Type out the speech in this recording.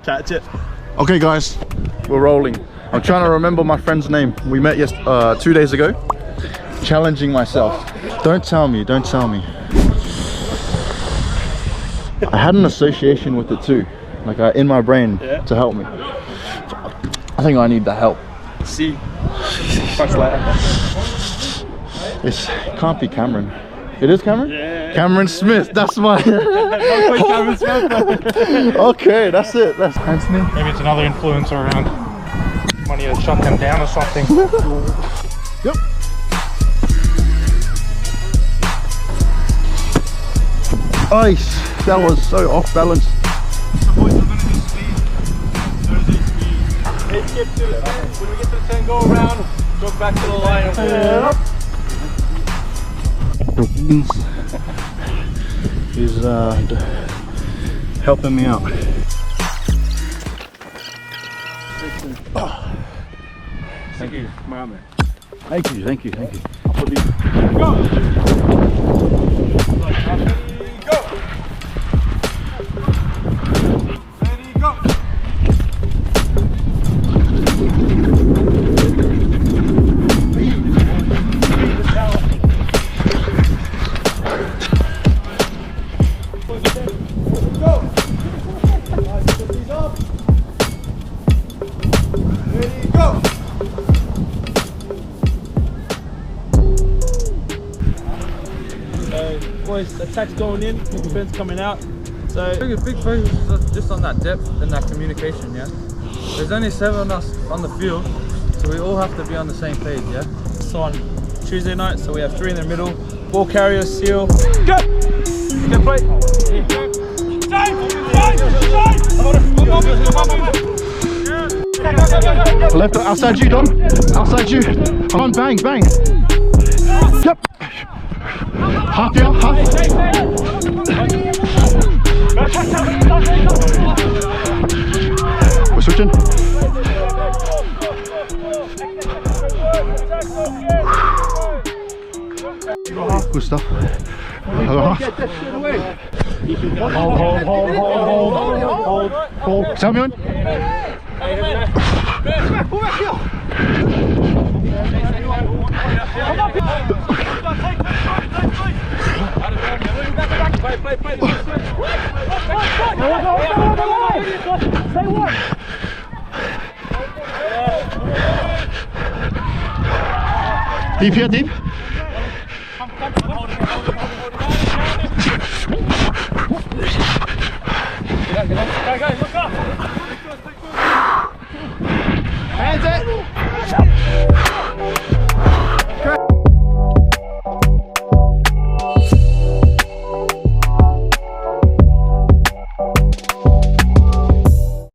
Catch it. Okay guys, we're rolling. I'm trying to remember my friend's name. We met 2 days ago. Challenging myself. Don't tell me, don't tell me. I had an association with it too, like in my brain to help me. I think I need the help. See. It can't be Cameron. It is Cameron? Yeah. Cameron Smith, that's my... Cameron Smith. Okay, that's it. That's Anthony. Maybe it's another influencer around. Money to shut them down or something. Yep. Ice. That was so off balance. When we get to the 10, go around, go back to the line. He's helping me out. Thank you, my man. Thank you, thank you, thank you. Go! Boys, attack's going in, defense coming out. So I think a big focus is just on that depth and that communication, yeah? There's only 7 of us on the field, so we all have to be on the same page, yeah? So on Tuesday night, so we have 3 in the middle. Ball carrier, seal. Go! Get play. Left, outside you, Dom. Outside you. Come on, bang, bang. Yep. Half, yeah, half. We're switching. Good stuff. Hold. Tell me on. Deep here, deep.